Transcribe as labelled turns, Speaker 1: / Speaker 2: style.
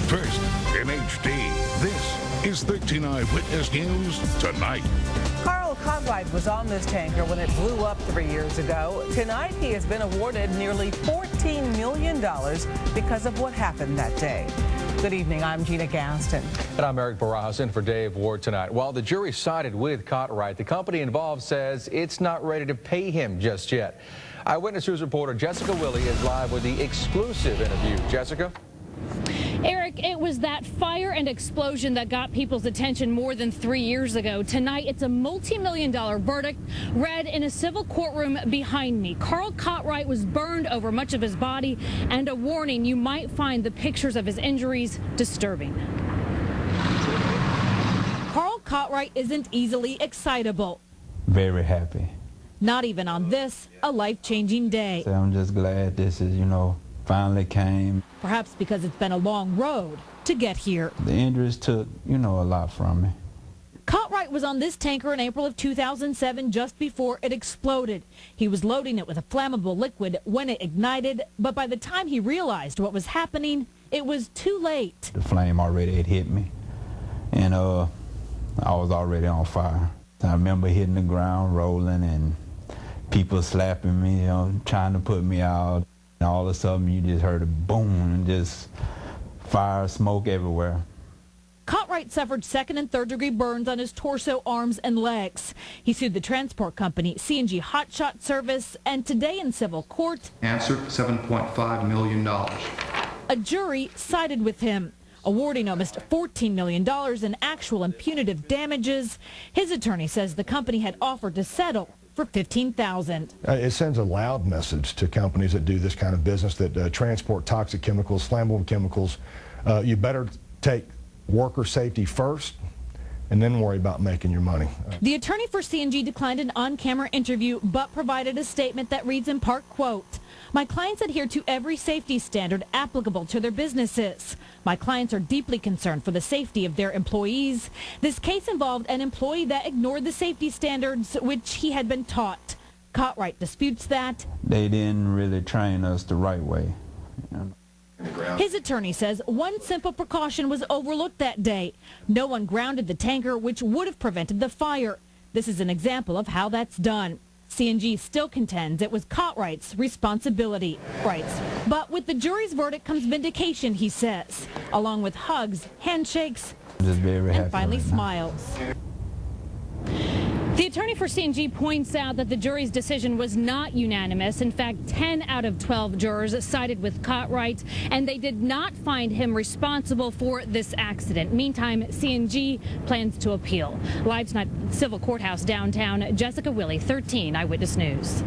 Speaker 1: First, in HD, this is 13 Eyewitness News Tonight.
Speaker 2: Carl Cartwright was on this tanker when it blew up 3 years ago. Tonight, he has been awarded nearly $14 million because of what happened that day. Good evening, I'm Gina Gaston.
Speaker 3: And I'm Eric Barajas in for Dave Ward tonight. While the jury sided with Cartwright, the company involved says it's not ready to pay him just yet. Eyewitness News reporter Jessica Willley is live with the exclusive interview. Jessica?
Speaker 4: Eric, it was that fire and explosion that got people's attention more than 3 years ago. Tonight, it's a multi-million-dollar verdict read in a civil courtroom behind me. Carl Cartwright was burned over much of his body, and a warning, you might find the pictures of his injuries disturbing. Carl Cartwright isn't easily excitable.
Speaker 5: Very happy.
Speaker 4: Not even on this, a life-changing day.
Speaker 5: So I'm just glad this is, finally came.
Speaker 4: Perhaps because it's been a long road to get here.
Speaker 5: The injuries took, a lot from me.
Speaker 4: Cartwright was on this tanker in April of 2007, just before it exploded. He was loading it with a flammable liquid when it ignited, but by the time he realized what was happening, it was too late.
Speaker 5: The flame already had hit me, and I was already on fire. I remember hitting the ground, rolling, and people slapping me, trying to put me out. And all of a sudden, you just heard a boom and just fire, smoke everywhere.
Speaker 4: Cartwright suffered second and third degree burns on his torso, arms, and legs. He sued the transport company, C&G Hotshot Service, and today in civil court,
Speaker 6: answered $7.5 million.
Speaker 4: A jury sided with him, awarding almost $14 million in actual and punitive damages. His attorney says the company had offered to settle for $15,000.
Speaker 7: It sends a loud message to companies that do this kind of business, that transport toxic chemicals, flammable chemicals. You better take worker safety first and then worry about making your money.
Speaker 4: The attorney for C&G declined an on-camera interview, but provided a statement that reads in part, quote, "My clients adhere to every safety standard applicable to their businesses. My clients are deeply concerned for the safety of their employees. This case involved an employee that ignored the safety standards which he had been taught." Cartwright disputes that.
Speaker 5: They didn't really train us the right way.
Speaker 4: His attorney says one simple precaution was overlooked that day. No one grounded the tanker, which would have prevented the fire. This is an example of how that's done. C&G still contends it was Cartwright's responsibility. But with the jury's verdict comes vindication, he says, along with hugs, handshakes,
Speaker 5: Just very happy
Speaker 4: and finally
Speaker 5: right now.
Speaker 4: smiles. The attorney for C&G points out that the jury's decision was not unanimous. In fact, 10 out of 12 jurors sided with Cartwright, and they did not find him responsible for this accident. Meantime, C&G plans to appeal. Live tonight, Civil Courthouse downtown, Jessica Willley, 13 Eyewitness News.